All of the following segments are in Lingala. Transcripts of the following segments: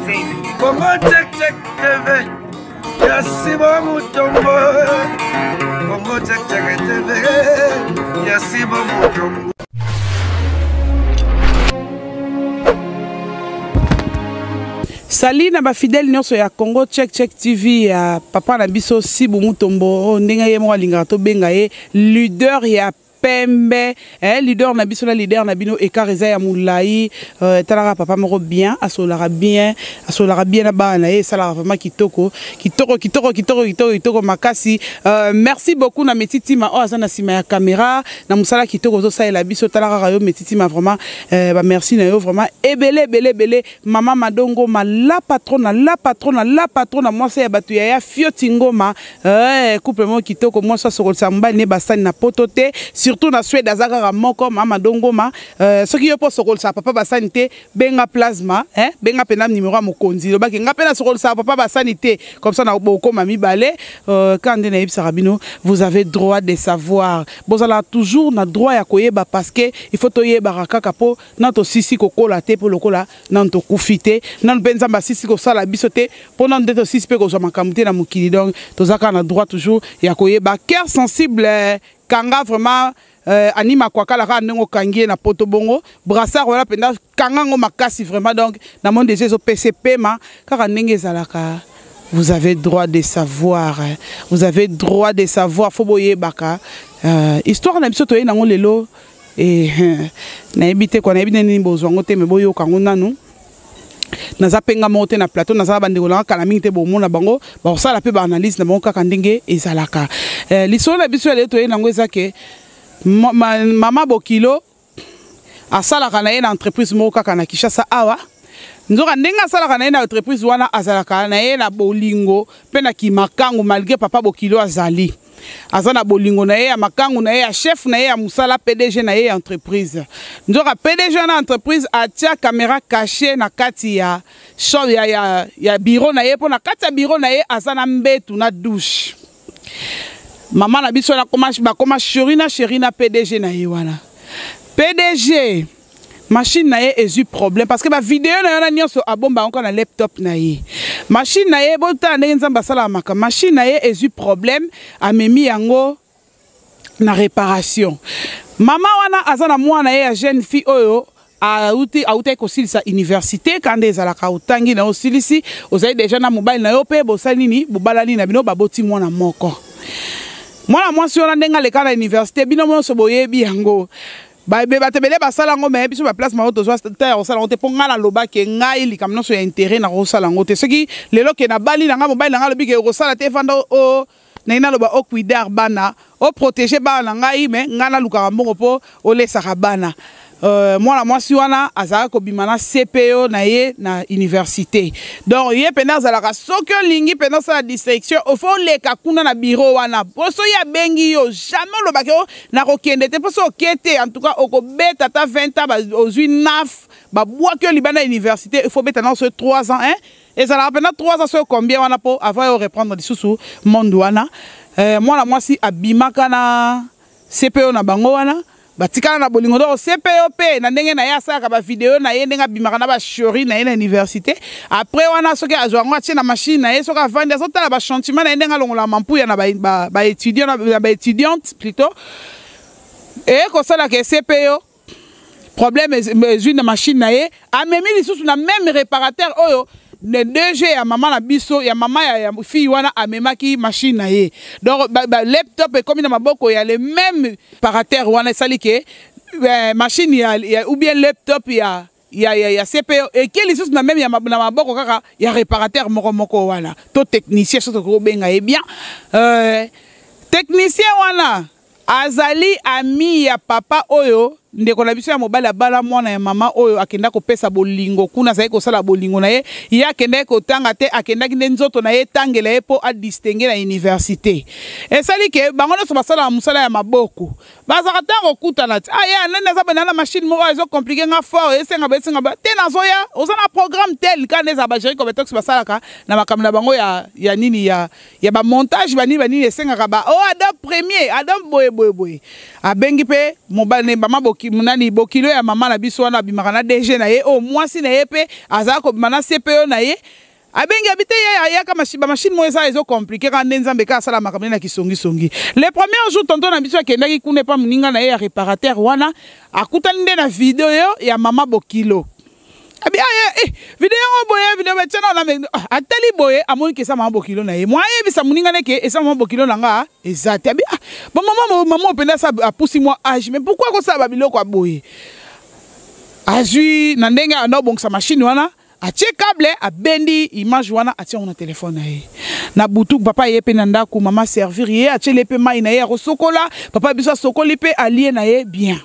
Congo check check TV. Yasibo Mutombo. Congo check check TV. Yasibo Mutombo. Sali na ba fidèle nyonso ya Congo check check TV ya papa na biso Sibu Mutombo ndenga ye mo alinga to benga ye leader ya pembe leader na biso la leader na bino ekareza ya mulai talaka papa moko bien asolara bien na bana e sala vraiment kitoko makasi merci beaucoup na metitima o azana sima ya caméra na musala kitoko zo sa la biso talaka yo metitima vraiment ba merci na yo vraiment ebele mama madongo la patrona moi c'est batu ya fioti ngoma couple mo kitoko moi ça sokolsa mbali ne basani na potote surtout na Suède azaka moko mama dongoma ce qui yo po sokol sa papa basanité benga plasma benga pena numéro à mokonzi lo baki nga pena sokol sa papa basanité comme ça na boko mami balé quand na yeb sarabino vous avez droit de savoir bozala toujours na droit ya koyeba parce que il faut toyeba kaka po nanto sisi kokola te po lokola nanto kufite nan benza ba sisi ko sala bisote po nan de to sisi pe ko zo makamute na mukili donc tozaka na droit toujours ya koyeba cœur sensible kanga vraiment anima kwa kala ka ndongo kangie na poto bongo brassard wala penda kanga ngo makasi vraiment donc na monde des autres PCP ma kaka ndenge zalaka vous avez droit de savoir faut boyer baka histoire na biso to na ngo lelo et na ebite ko na ebine ni bozwango te me boyo kango nanu naza penga monte na plateau naza bandeko la kala mingi te bomona bango ba osala pe ba analyse na bango kaka ndenge ezalaka lisolo na biso le to na ngo ezake mama Bokilo asalaka na ye na entreprise moko kaka na Kinshasa awa nzoka ndenga asalaka na ye na entreprise wana azalaka na ye na bolingo pe na kimakangu malgré papa Bokilo azali azana bolingo na ye ya makangu na ye ya chef na ye ya musala PDG na ye ya entreprise nzoka PDG na entreprise atia caméra cachée na kati ya show ya bureau na ye po na kati ya bureau na ye azana mbetu na douche maman na biso na koma Sherina PDG na ye wana PDG machine na ye ezu problème parce que ba vidéo na yo na nyonso abomba encore na laptop na ye machine na ye bota ndenge nzamba sala maka machine na ye ezu problème amemi yango na réparation mama wana azana mwana ye ya jeune fille oyo auta kosilisa université quand ezalaka utangi na osilisi ozali déjà na mobile na yo pe bosali nini bobalani na bino baboti mwana moko mwana mwasi wana ndenga leka na université bino monso boyebi yango batebele basala ngo me biso ba place ma auto soit terre osala ngote po ngala loba ke ngai likamno so ya intérêt na osala ngote soki lelo ke na bali na nga mobile na nga lobi ke osala te fanda o na ina loba o cuidar bana o protéger bana ngai me ngana lukaka mbongo po o lesaka bana mwana mwasi wana azaka kobima na CPO na ye na université donc ye pena azalaka soki olingi pena osala distraction ofo oleka kuna na bureau wana poso ya bengi yo jamais olobaki o na kokende te poso okete en tout cas okobeta ata 20 ans ozwi naf babwaki yo libanda université il faut beta na so 3 ans ezalaka pena 3 ans so combien wana po avant yo reprendre lisusu monde wana mwana mwasi abimaka na CPO na bango wana batikana na bolingo do CPOP na ndenge na ya saka ba video na ye ndenga bimaka na ba shori na ye na université après wana soki azwango atie na machine na ye soki avandi azotala ba chantiment na ye ndenga longola mampuya na ba étudiant na ba étudiante plutôt et kosala ke CPO problème ezwi na machine na ye amemi lisusu na même réparateur oyo ne DG ya maman na biso ya maman ya fille wana amemaki machine na ye donc laptop et comme na maboko ya le même réparateur wana sali ke machine ya ou bien laptop ya CPO et qui lisusu na même ya na maboko kaka ya réparateur moko wana to technicien soto ko benga e bien technicien wana azali ami ya papa oyo ndeko na biso ya mobali abala mwana ya mama oyo akenda kopesa bolingo kuna zai kosala bolingo na ye ya akenda kotanga te akendaki nde nzoto na ye tangela ye po a distinguer na université esali ke bango nyonso basala musala ya maboko bazaka ntango okutana ti ya nani aza bana na machine moko ezo compliqué nga fort esenga te nazoya oza na programme tel kana eza bagérie compétence basalaka na makambo na bango ya nini ya bamontage banini esengaka ba Adam premier Adam boye abengi pe mobali ne bama boki nani bokilo ya mama na biso wana bimaka na DG na ye o mwasi na ye pe azala ko bimana CPO na ye abengi abite ya ka machine mo eza ezo compliqué quand nzambe ka sala makambe na kisongi le premier jour tonton na biso akendaki kuna pa muninga na ye ya réparateur wana akutani nde na video yo ya mama bokilo abi video boye video betena na atali boye amoni ke sa mama bokilo na ye moi bisa muninga neke esa mama bokilo na nga ezati abi bon maman openda sa apusi moi âge mais pourquoi ko sa babiloko aboye azui na ndenge ana bongsa machine wana atie câble abendi image wana atie na téléphone na ye na butu papa ye pe na ndako mama servir ye atie lepe mai na ye akosokola papa biso sokoli pe allié na ye bien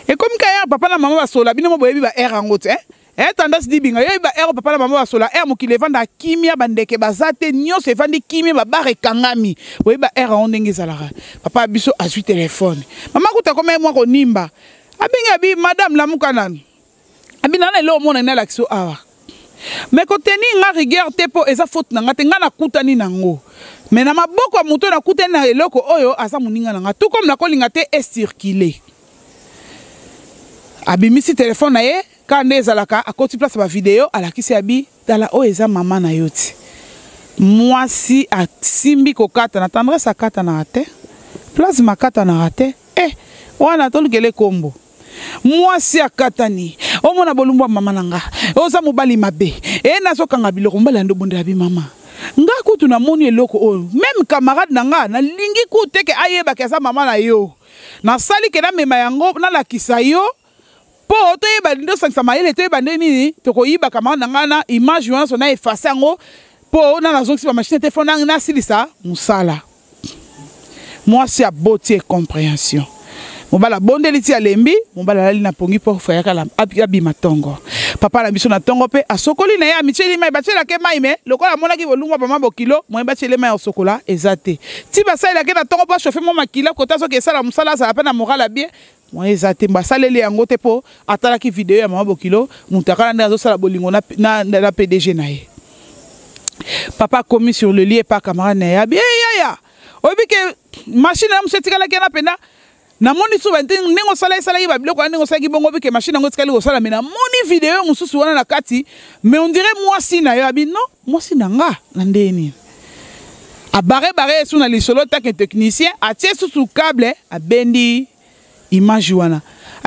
et comme kaya papa na mama basola bino boyebi ba air ango te tendance di binga yo ba air papa na mama basola air mokile vanda kimia bandeke bazate nyonso evandi kimia babare kangami boyebi ba air ndenge ezalaka papa biso azui téléphone mama kuta koma mwa ko nimba abenga bi madame la mukanani abi nana lo mona na l'action awa mais côté ni nga rigueur te po eza faute na nga te nga na kutani nango mais na maboko ya moto na kutani na eloko oyo aza muninga na nga tout comme na kolinga te est circulé abimisi téléphone na ye quand ezalaka akoti place ba vidéo alakisi abi tala oyo eza mama na yo ti mwasi asimbi kokata na tendresse akata na te place makata na te wana tolukele kombo mwasi akatani omona bolumbu mama nanga oza mobali mabe nazokanga biloko mbala ndo bondela bi mama nga kutu na moni eloko oyo même camarade nanga na lingi kuteke ayeba kesa mama na yo na sali ke na mema yango na lakisa yo po toyeba ndo sangisa mayele toyeba nini tokoyiba camarade nanga na image wana sona efface yango po na nazongisi ba machine téléphone nanga na silisa musala mwasi a beauté compréhension mobala bondeli ti alembi mobala lali na pongi po fayaka la abima tongo papa na biso na tongo pe asokoli na ya micheli mai bachela ke mai me lokola monaki bolungwa mama bokilo mo bachele mai osokola ezate ti basala ke na tongo pa chauffer mo makila kota soki esala musala za pe na moral bien mo ezate basaleli yango te po atala ki video ya mama bokilo mutakala ndazo sala bolingo na PDG na ye papa commis sur le lit pas camarade na ya bien ya obi ke machine na musetikala ke na pena na moni suba ndingo sala yiba biloko ndingo sala kibongo bike machine ngo tikali ko sala mais na moni video mususu wana na kati mais on dirait mwasi na yo abi non mwasi na nga na ndeni abare sous na lisolo ta que technicien atie sous câble abendi image wana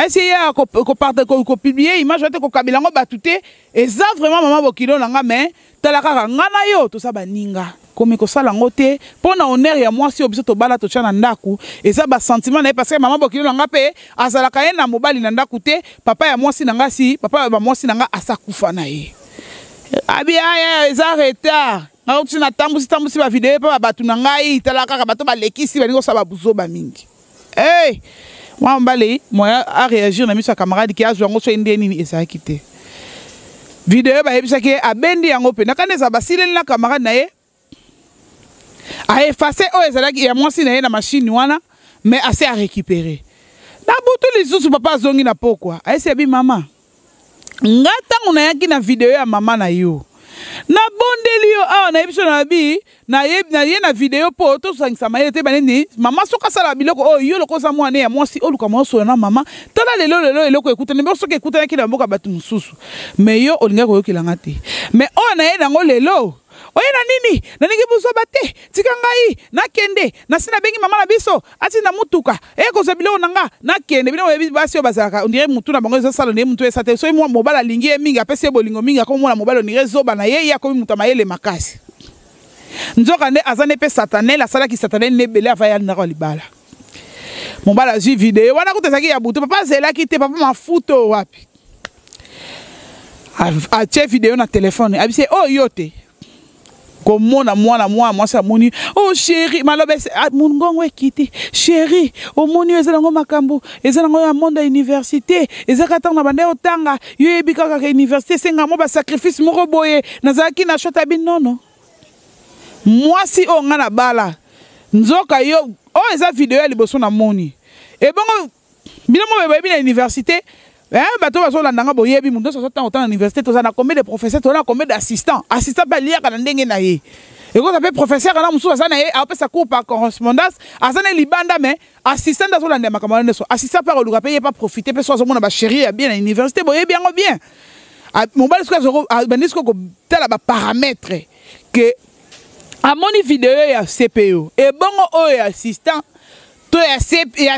essayer ko publier image wana ko kabila ngo batute eza vraiment mama bokilo na nga mais talaka nga na yo to sa baninga comme ko sala ngote pona honneur ya mwasi obiso to bala to chana ndaku eza ba sentiment na parce que mama bokilo nga pe azalaka ye na mobali na ndaku te papa ya mwasi na nga si papa ya mwasi na nga asakufa na ye abi aya eza retard na uti na tambusi ba video pa batu na ngai talaka ka bato ba lekisi ba ngo saba buzoba mingi moi mbale moi a réagir na miso camarade ki azwa ngo so ndeni ni esa kite video ba yebisa ke abendi yango pe na kaneza basileli na camarade na ye a effacé o ezalaki ya mwasi na ye na machine wana mais assez à récupérer na butu lisusu papa zongi na pokwa aise bi mama ngata nguna yaki na video ya mama na yo na bondeli yo awa na biso na bi na ye na video po to sangisa mayele te baneni mama soka sala biloko o yo lokoza mwana ya mwasi oluka mwaso na mama tala lelo eloko ekuta ne bosoka ekuta yaki na mboka batu mususu mais yo olinga ko yokilanga te mais o na ye nango lelo oye na nini na ningi buzo bate tika ngai na kende na sina bengi mama na biso ati na mutuka ko zabilo nanga na kende bino yebi basi o bazaka on dirait mutu na bango za sala ne mutu esate so mo mobala lingi e mingi apese bolingo mingi ko mona mobala ni rezoba na ye ya ko mutu mayele makasi nzoka nde azane pe satanel asala ki satanel ne bele ava ya na libala mobala ji video wana kutezaki ya butu papa zela ki te papa mafuto wapi a che video na telefone abise o yote komona mwana mwasi amoni oh chéri malobe mungongo ekiti chéri omoni ezala ngo makambo ezala ngo ya monde université ezaka tanga bande otanga yo yebika ka université senga mo ba sacrifice moko boye nazaki na shota bi nono mwasi o ngana bala nzoka yo o eza video ya liboso na moni e bongo bino mo bebi na université bato bazolanda boyebi mundu so tant autant à l'université to na combien de professeurs to na combien d'assistants ba liaka na ndenge na ye Et quand tu professeur, on a un cours par correspondance, azana libanda mais assistant dans la ndema assistant par le payer pas profiter parce que mon chérie bien à l'université boye bien bien. Mon bal ce que tel paramètre que à mon vidéo ya CPO et bon o assistant to ya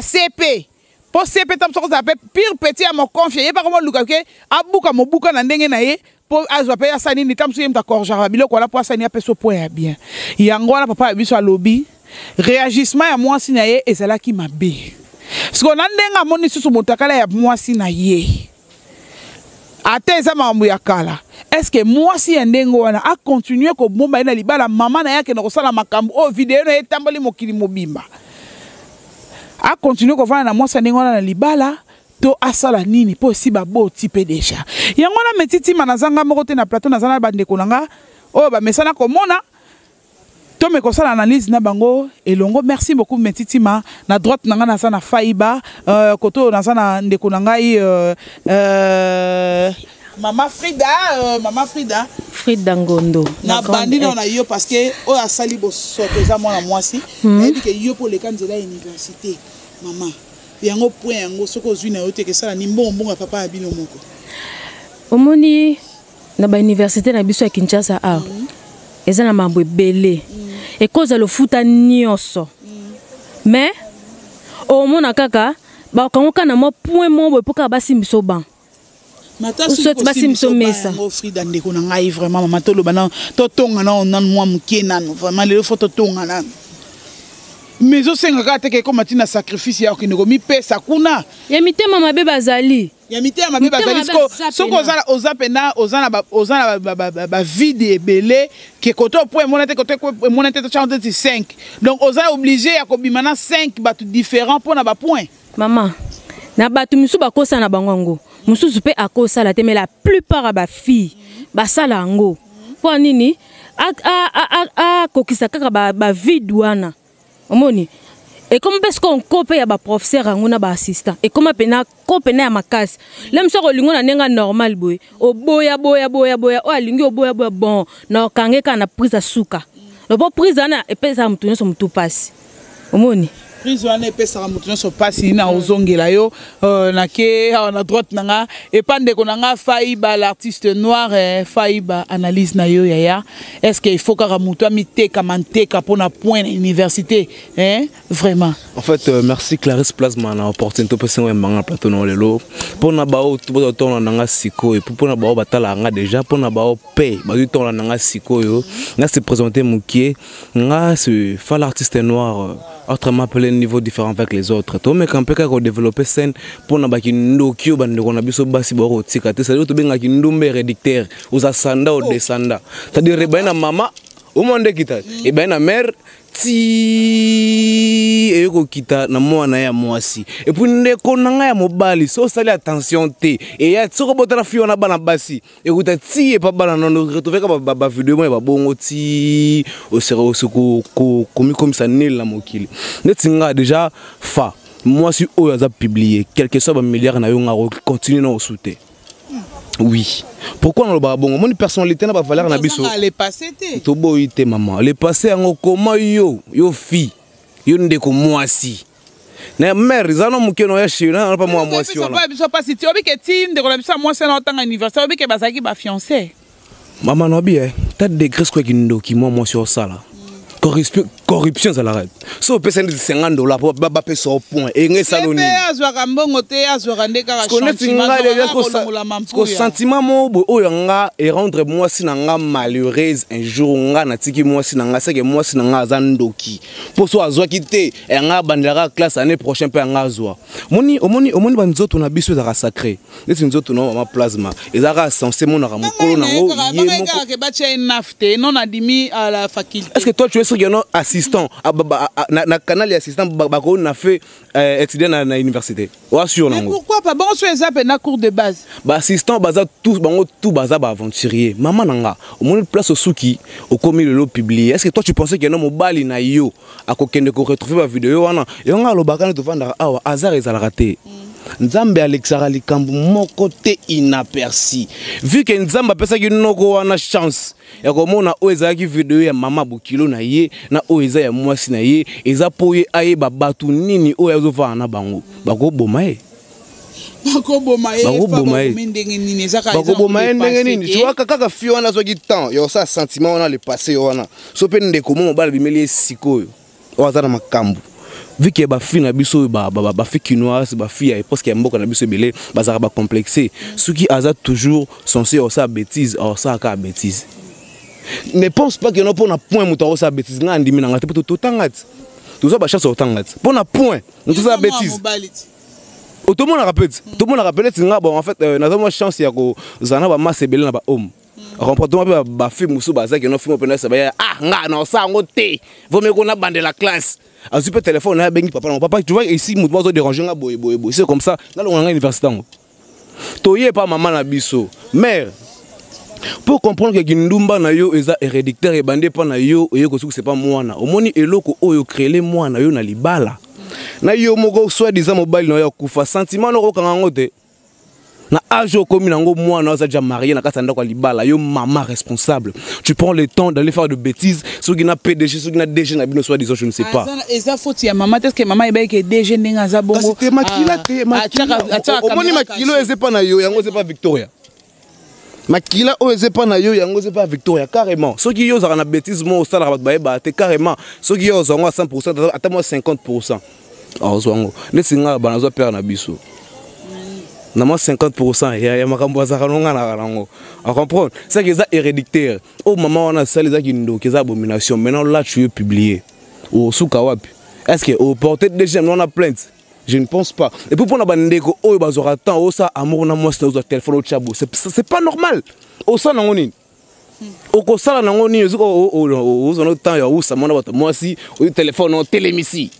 CP pour CP tam so ça pire petit à mon confier pas comment luka ke abuka mo buka na ndenge na ye pour azope ya sani ni tam so yemta korjara biloko la pour sani apeso point ya bien yango na papa biso lobby réagissement ya moi sina ye ezala ki mabe parce que na ndenga moni susu motakala ya moi sina ye ate za mambo ya kala. Est-ce que moi si ndengo wana a continuer ko bomba ina libala mama na yake na kosala makambo o video na etambali mokili mobimba a continuer ko vana na moi si ndengo wana na libala to asala nini po si babo type déjà yango na metiti manazanga moko te na plateau nazana bande kolanga o ba mesana komona to me kosala analyse na bango elongo. Merci beaucoup metiti ma na droite nanga na sana Faiba koto na sana ndeko nangai Mama Frida Frida Ngondo na bandi na yo parce que o asali bo soteza mwana mwasi na dit que yo pour les candidats à l'université maman yango point yango soko zwi na yo te ke sala ni mbongo papa abino moko omoni na ba université na biso ya Kinshasa eza na mambo ebele et cause le futa nyonso mais omona kaka ba kangoka na mo point mo epoka basimbiso ban Frida ndeko na ngai vraiment mama to lobana to tonga na on moi muke nanu vraiment le photo tonga nanu mais o senga ka teke comme tina sacrifice ya ko mi pesa kuna ya mitema mabe bazali soko ozana ba vide belé que koto point monate koto monate to 5 donc ozana obligé ya ko bimana 5 batu différents pour na ba point maman na batu misu bakosa na bango mususu pe akosala te mais la plupart ba filles basala ngo po nini a kokisa kaka ba vide wana omoni et comme parce qu'on copie ya ba professeur ngona ba assistant et comme pena kopena ya makasi lem so kolingo na nenga normal boy oboya o alingi oboya bon na kangeka na prise suka le bo prise na epesa mutu nso mutu passe omoni prise wana epesaka mutu nyonso pasi na ozongela yo nake na droite nanga epande ko nanga Faiba l'artiste noir Faiba analyse na yo yaya est-ce que il faut kaka mutu amiteka manteka pona point na université vraiment en fait merci Clarisse Plasma na opportunité pour sengo manga plateau no lelo pona bao to to nanga siko et pona bao batala nga déjà pona bao paix ba du to nanga siko yo nga se présenter mukie nga se fa l'artiste noir autrement appelé niveau différent avec les autres. Toi mais quand peut développer scène pour na baki ndokio bande ko na biso basi boro tika te ça to benga ki ndombe rédacteur aux asanda au descenda. C'est-à-dire e na mama au monde kita e ben na mère ti e ko kita na mwana ya mwasi et puis ndeko nanga ya mobali so sali attention te et ya tsoko botala fio na bana basi e ko ta ti e pa bana no retrouver ka ba vidéo mo ba bongo ti au sero ko comme ça nil la mokili netinga déjà fa moi si o ya za publier quelque soit ba milliard na yo nga continue na osute. Oui. Pourquoi on le babongo? Mon personnalité n'a pas valeur na biso. Les passé te. To boyite maman. Les passé en comment yo fi. Yo ndeko mwasi. Na mère zano mukeno ya shina na pas moi mwasi wana. Pas biso pas si tu obi ke ti ndeko na biso mwasi na otanga anniversaire obi ke bazaki ba fiancé. Maman no bi ta degré quoi ki ndoki moi sur sala. Corruption ça l'arrête. So personne de $50 pour ba pesa au point et ngai saloni. Azwaka mbongo te azwaka ndeka ka sentiment mo oyo nga et rendre moi si nga malheureuse un jour nga na tiki moi si nga c'est que moi si nga azandoki. Pour so azwa kité et nga bandera classe année prochaine pe nga azwa. Omoni banzoto na biso za sacré. Les nzoto no ma plasma. Ezaka censé mon na mokolo na ngo yemo. Ke ba tche nafte non admis à la faculté. Est-ce que toi tu es sûr que non assistant na canal assistant bako na fait étudier na université ou sûr mais pourquoi pas bon sur ça na cours de base ba assistant baza tout bango tout baza ba aventurier maman nanga au moins place au souki au commis le publié. Est-ce que toi tu pensais que non mobali na yo akokende ko retrouver ba vidéo wana yo nga lo bakana to vanda awa hasard ezala raté Nzambe alexara likambu moko te inaperçu. Vu que Nzambe apesa ki noko wana chance. Ya komona o ezaki video ya mama Bokilo na ye na o eza ya mwasi na ye eza poye aye babatu nini o yazova na bango. Bako bomae. Bako bomae. Tu vois kaka fio wana soki temps yo ça sentiment wana le passé wana. So pe ndeko mo bala bimeli sikoyo. O azana makambu. Vu que ba fi na biso ba fi kinoise ba fi parce que mboka na biso belé bazara ba complexé ce qui aza toujours censé au ça bêtise au ça ka bêtise ne pense pas que non pour na point muto ça bêtise nga ndimi na ngate to tangati tout ça ba chasse au tangati pour na point nous ça bêtise tout le monde rappelle nga bon en fait na za chance ya ko zana ba masse belé na ba homme comprends ba fi musu baza que no fi mo pena ça ba nga na ça ngote vaut mieux qu'on a bandé la classe. Un super téléphone, on a bengi papa. Mon papa, tu vois, ici, mon papa, déranger, c'est comme ça. Là, on a l'université. Toye pas maman na biso. Mère, pour comprendre que Kindumba na yo est héréditaire et bandé pas na yo, c'est pas moi na. Au moni eloko oyo créé moi na yo na libala. Na yo moko soit disant mobile na yo kufa sentiment no kango te. Na ajo comme nango moi na za déjà marié na katanda kwa libala yo maman responsable. Tu prends le temps d'aller faire de bêtises, ceux qui n'a PDG, ceux qui n'a DG na bino soit disant je ne sais pas. Eza faute ya maman est-ce que maman ebe ke DG ndinga za bongo. C'était makila te makila. Au moni makilo eze pas na yo yango c'est pas Victoria. Makila o eze pas na yo yango c'est pas Victoria carrément. Ceux qui yo za na bêtise mo au salaire ba ba te carrément. Ceux qui yo za 100% à moi 50%. Ah zongo. Ne singa banazo père na biso. Na moi 50% ya makambo azakanonga na rango. À comprendre, c'est que ça héréditaire. Oh maman on a ça les akindo que ça abomination. Maintenant là tu es publié. Au souka wapi. Est-ce que au portée de gens on a plainte? Je ne pense pas. Et puis pour na bandeko oh bazora temps oh ça amour na moi c'est au téléphone au chabo. C'est pas normal. Oh ça nangoni. Au ko sala nangoni au on temps ya où ça mona moi si au téléphone au télémisi.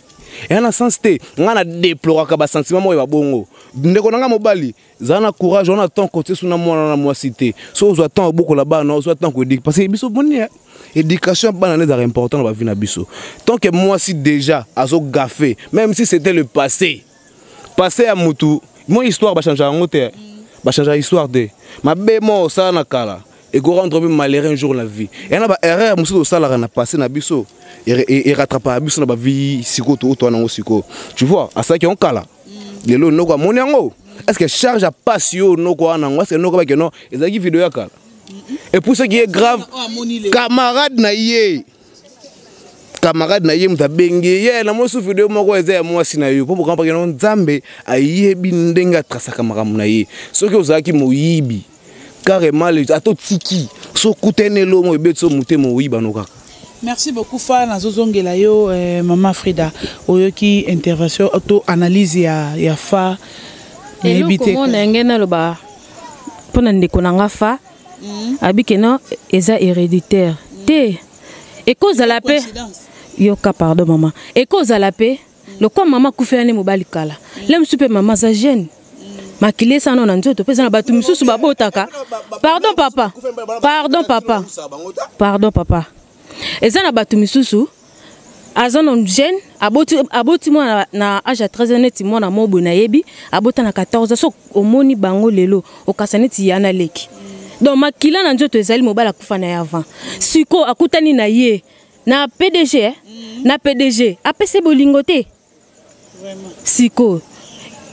Et en a sens te ngana déplorer ka ba sentiment mo ba bongo ndeko nanga mobali zana courage on attend côté suna mwana na moi cité so on attend beaucoup là-bas non on attend que parce que biso boni éducation banane est important dans la vie na biso tant que moi si déjà azo gaffé même si c'était le passé à mutu mon histoire va changer en côté va changer histoire de ma bémo ça na kala et go rendre malheureux un jour la vie et na ba erreur musu ça la na passé na biso et rattraper à biso na ba vie siko to to na siko tu vois à ça qui on kala les lots no kwa monyango est-ce que charge à passion no kwa na est-ce que no kwa que non ezaki vidéo ya kala et pour ce qui est grave camarade na ye mutabengi ye na mo su vidéo moko eza ya mwasi na yo pour comprendre que non Nzambe ayebi ndenga trasaka makamu na ye soki ozaki moyibi carrément les ato tiki so kutenelo mo betso mutemo oyiba no kaka. Merci beaucoup Fa nazozongela yo maman Frida oyoki intervention auto analyse ya Fa ebité ko na ngena loba pona ndeko nanga Fa abike no eza héréditaire te et cause à la paix yo ka pardon maman et cause à la paix le quoi maman kufela ne mobali kala lem super maman sa jeune makile sana na nzoto pesa na batu misusu babotaka pardon papa eza na batu misusu azana jeune aboti mwana na âge à 13 ans neti mwana mobo na yebi abota na 14 so omoni bango lelo okasaneti yana leki donc makila na nzoto ezali mobala kufa na avant siko akutani na ye na PDG na PDG apese bolingo te vraiment siko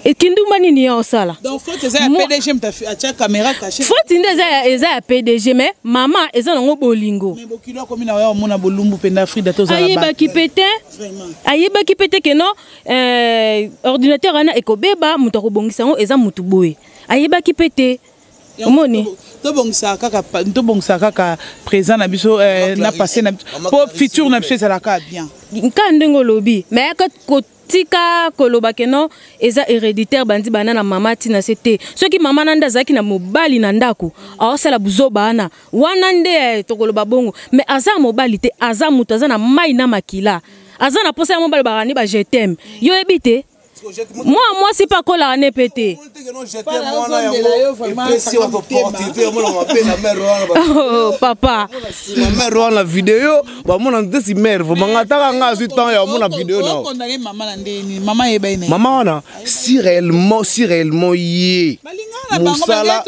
et kindumba nini ya osala donc faut eza ya PDG mtafi acha caméra cachée faut eza ya PDG mais maman eza nango bolingo mais bokilo komi na ya mona bolumbu penda Frida to za ba ayeba ki pété que non ordinateur ana ekobeba muto kobongisa ngo eza mutu boye ayeba ki pété omoni to bongisa kaka présent na biso na passé na pour futur na biso ça ka bien nkandengo lobi mais ko tika koloba keno eza héréditaire bandi banana mama tina c'était ceux qui maman nanda zaki na mobali na ndako awasala buzoba ana wana nde to koloba bongo mais aza mobali te aza mutu aza na mai na makila aza na posa ya mobali barani ba je t'aime yo ebite Moi c'est pas quoi la pété. Oh papa. Ma mère rend la vidéo, bah mon ande si mère, vous m'entendez nga sur temps ya mon vidéo non. Maman na si réellement yé. Musala.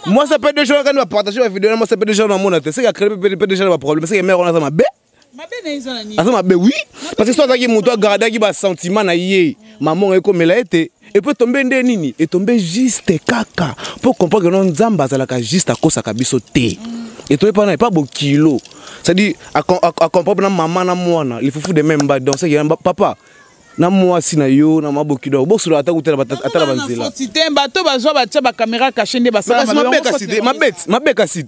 Moi ça peut déjà quand on va partager la vidéo, moi ça peut déjà dans mon tête. C'est qu'il y a créé peut déjà un problème, c'est que mère on a ça ma bé. Oui, parce que soit qui mon doigt garder qui va sentiment na yé. Maman est comme elle a été. Et peut tomber nini et tomber juste caca pour comprendre que non nzamba za la juste à cause à biso té. Et toi pas beau kilo. C'est-à-dire à comprendre maman na moi il faut de même bas donc c'est papa na moi si na yo na maboki do bo sura atakutela atala banzela cité bato bazwa batia ba caméra cachée nde basala ma beka site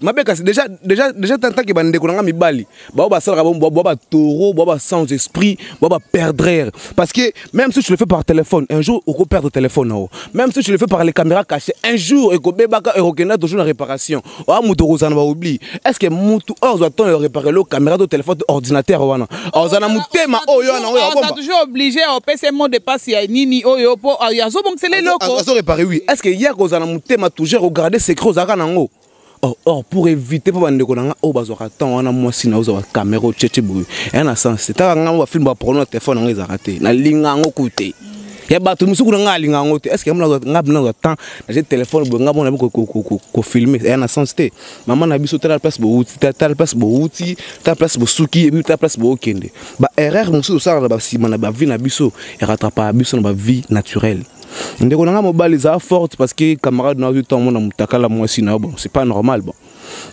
déjà tant que bande ko nga mibali ba basala ba toro ba sans esprit ba perdre parce que même si tu le fais par téléphone un jour on peut perdre téléphone même si tu le fais par les caméras cachées un jour et ko bebaka et rekena toujours la réparation o muto rozana ba oublie est-ce que mutu doit on réparer le caméra de téléphone ordinateur wana ozana mutema oyo na oyo on toujours obligé PC mot de passe ya nini oyo po ya zo bongsele loko azo réparer oui est-ce que hier kozana mutema toujours regarder secret zaka nango or pour éviter pour bande ko nanga o bazwa temps wana moi sina ozo caméra tchétché boui et na sens c'est ta nga film ba prendre téléphone nga ezarate na linga ngo koute ya bato musuku nga linga ngo te est-ce que nga bina temps j'ai téléphone bo nga bona ko filmer et na sens te maman na biso tala place bo outi tala place bo outi tala place bo suki et puis tala place bo okende ba erreur musuku ça ba sima na ba vie na biso et rattraper biso na ba vie naturelle. Ndeko nanga mobali za forte parce que camarade na temps mon mutakala moi sina bon c'est pas normal bon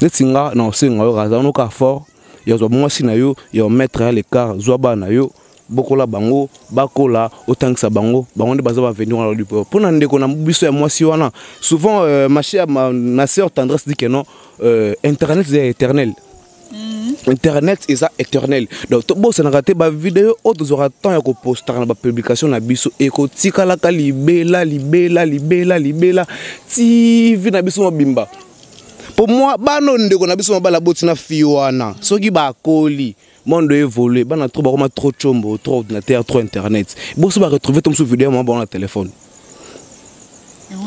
netinga non c'est nga raza no ka fort yo zo moi sina yo yo mettre à l'écart zo ba na yo bokola bango bakola autant que ça bango nde baza va venir dans le pour na ndeko na biso ya moi si wana souvent ma chère ma sœur tendresse dit que non internet c'est éternel. Internet est ça éternel. Donc tout bon ça n'a raté ba vidéo autres aura temps ya ko poster na ba publication na biso et ko tikala ka libela ti vi na biso bimba. Pour moi bano ndeko na biso bala boti na fiwana soki ba koli monde évolué bana trop ba trop chombo trop ordinateur trop internet. Bon ça va retrouver ton sous vidéo bon na téléphone.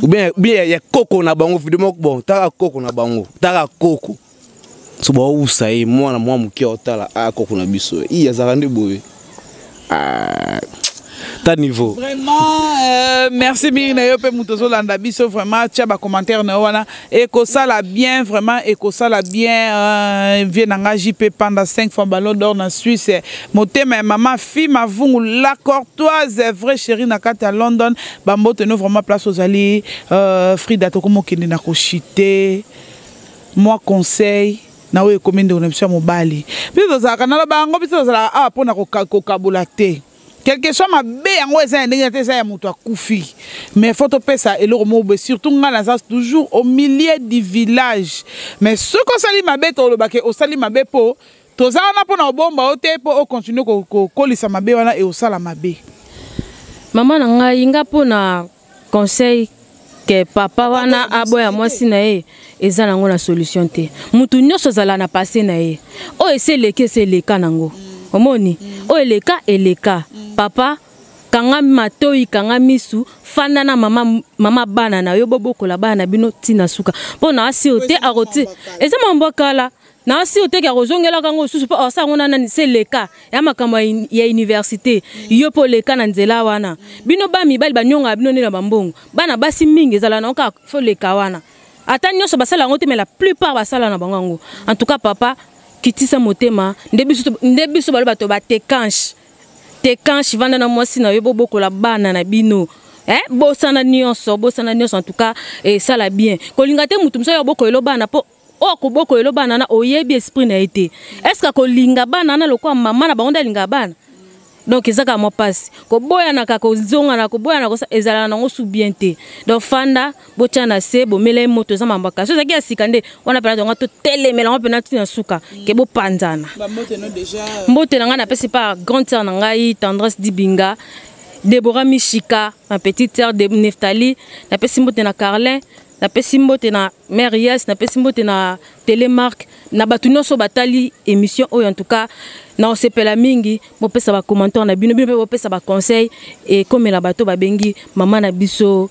Ou bien ya koko na bango vidéo bon ta koko na bango ta koko so ba usaye mwana mwa muke otala akoko na biso iya zarande boye ta niveau vraiment merci Mirina yo pe mutozo landa biso vraiment tia ba commentaire na wana et ko sala bien vraiment et ko sala bien vient nga JP pendant 5 fois ballon d'or na Suisse motema maman fille ma vungu la courtoise vrai chérie na kata London bambote no vraiment place aux alliés Frida to komo kende na ko chiter moi conseil na we commande on option mobali biso za kana bango biso za a pona ko kabula te quelque chose ma be yango eza ndenge te za ya muto akufi mais faut to pesa eloko mobe surtout ngana ça toujours au milieu du village mais ce qu'on sali mabe to lo bake o sali mabe po to za na pona bomba o te po o continue ko kolisa mabe wana e o sala mabe maman na ngai nga pona conseil que papa wana aboya mwasi na ye eza nango na solution te mutu nyonso zala na passé na ye o ese leka nango omoni o eleka papa kanga matoi kanga misu fanda na mama bana na yo bobokola bana bino tina suka pona asi ote aroti eza mambokala na asi ote ka rozongela kango susu pa asa ngona na se leka ya makambo ya université yo po leka na nzela wana bino ba mibali banyonga bino ne na bambongo bana basi mingi ezala na ka fo leka wana ata nyonso basala ngote mais la plupart basala na bango en tout cas papa kitisa motema ndebiso balo bato ba te kanche vanda na mwasi na yo bobokola bana na bino bosana nyonso en tout cas et ça la bien kolinga te mutu mso yo bokoelo bana po o ko bokoelo bana na oyebi esprit na été est-ce que kolinga bana na lokwa mama na bango linga bana donc ezaka mo passe ko boya na ka ko zonga na ko boya na ko ezala na ngo sou bien te donc fanda botia na se bo mele moto za mambaka so zaki asikande wana pela donc to telemela ngo pena tina suka ke bo panzana mbote no déjà mbote na nga na pesi par grande sœur na ngai Tendresse Dibinga Deborah Michika ma petite sœur de Neftali na pesi mbote na Carlin na pesi mbote na mère Yes, na pesi mbote na Télémarque, na batu nyonso batali émission oyo en tout cas na osepela mingi bo pesa ba commentaire na bino bino bo pesa ba conseil et comme la bato ba bengi maman na biso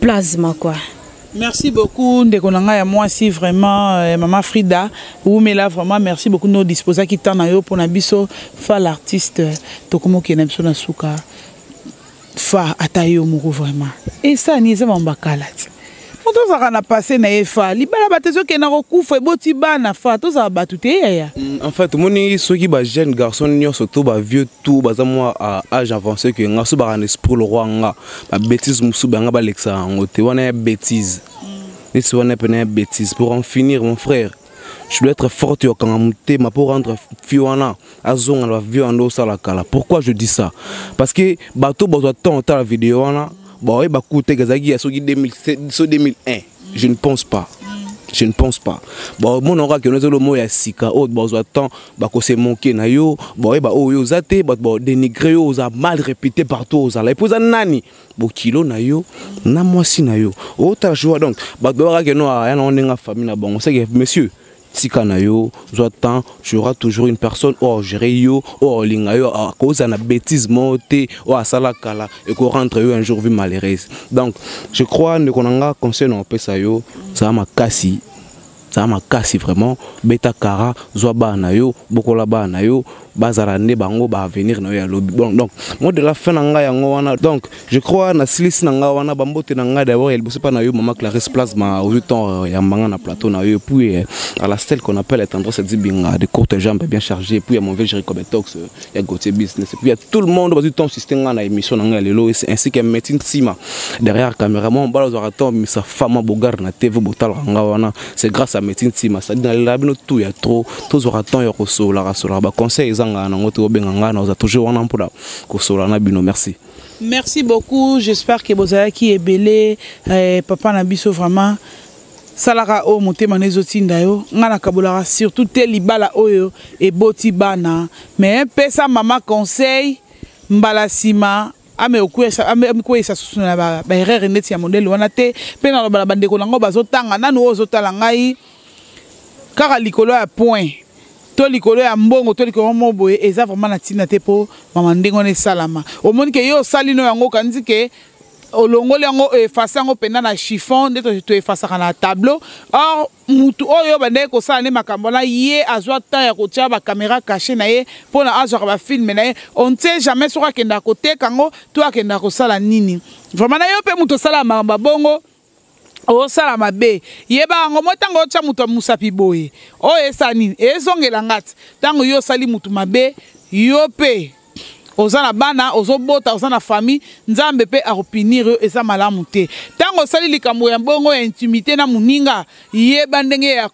plasma quoi. Merci beaucoup ndeko nanga ya moi si vraiment maman Frida vous mais là vraiment merci beaucoup nos disposa qui tant na yo pour na biso fa l'artiste tokomo ki na biso na suka fa atayo moko vraiment et ça ni za mbakala moto za na passer na fa libala batezo ke na kokufa boti bana fa to za batute ya en fait moni soki ba jeune garçon nyo surtout ba vieux tout ba za moi à âge avancé que nga so ba en esprit le roi nga ba bêtise musu ba nga ba lexa ngote wana bêtise et c'est wana pena bêtise pour en finir mon frère. Je dois être fort pour rendre Fiona Azon la vie en la kala. Pourquoi je dis ça? Parce que bateau besoin temps la vidéo là, bon et bakoute gazagi à 2001. Je ne pense pas. Je ne pense pas. Bon mon aura que nous le mot ya sika autre besoin temps bako se manquer na yo, bon et ba o yo zate bon dénigrer yo a mal répété partout aux ala. Pour nani bo kilo na yo na moi si na yo. Autre joie donc ba aura que nous a on nga famille na bon. On sait que monsieur Tikanayo, j'attends, j'aurai toujours une personne ou gérer yo ou lingayo à cause de la bêtise montée ou à salakala et qu'on rentre un jour vie malheureuse. Donc je crois que qu'on a conseil on peut ça yo, ça m'a cassé vraiment beta kara zoba na yo bokola ba na yo bazarane bango ba venir na yo lobby. Bon donc moi de la fin nanga yango wana donc je crois na silis nanga wana bambote nanga d'abord elle bosse pas na yo maman Clarisse Plasma au temps ya manga na plateau na yo puis à la stèle qu'on appelle tendance Dibinga de courtes jambes bien chargées puis à mon vieux Jericho Betox ya Gauthier Business et puis à tout le monde parce que ton système na émission nanga lelo ainsi que Métine Sima derrière caméraman balazo raton mais sa femme bogar na TV botal nanga wana c'est grâce à Métine Sima ça dans la bino tout ya trop tous raton ya kosola rasola ba conseil zanga na ngoto benganga na za toujours wana pour kosola na bino merci. Merci beaucoup, j'espère que bozala qui est belé papa na biso vraiment salara o motema nezotinda yo ngana kabolara surtout te libala oyo e boti bana mais pesa mama conseil mbala sima ame okuesa susu na ba erreur neti ya modèle wana te pe na bala bandeko nango bazotanga nanu ozotala ngai kaka likolo ya point to likolo ya mbongo to likolo moboye eza vraiment na tina te po mama ndengo ne salama omoni ke yo salino yango kanzi ke olongoli yango efasa yango penda na chiffon nde to efasaka na tableau or mutu oyo bandeki kosala nde makambo na ye azwa temps ya kotia bacaméra caché na ye mpona azwaka bafilme na ye on ne sait jamais soki akendaka koteka yango to akendaka kosala nini vraiment na yo mpe mutu osala makambo bongo osala mabe yeba yango mo ntango otya mutu ya musapi boye oyo esala nini ezongela ngati ntango yo osali mutu mabe yo mpe oza na bana ozobota oza na famille nzambe pe akopinir yo eza malamu te ntango osali likambo ya mbongo ya intimité na moninga yeba ndenge ya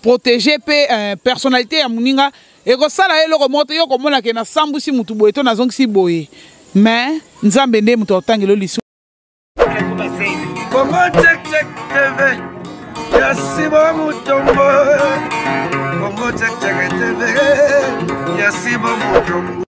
protéger pe personnalité ya moninga ekosala eloko moko te yo komona ke nasambusi mutu boye to nazongisi boye mais nzambe nde mutu otangelo lisu Congo check check TV Yasibo Mutombo Congo check check TV Yasibo Mutombo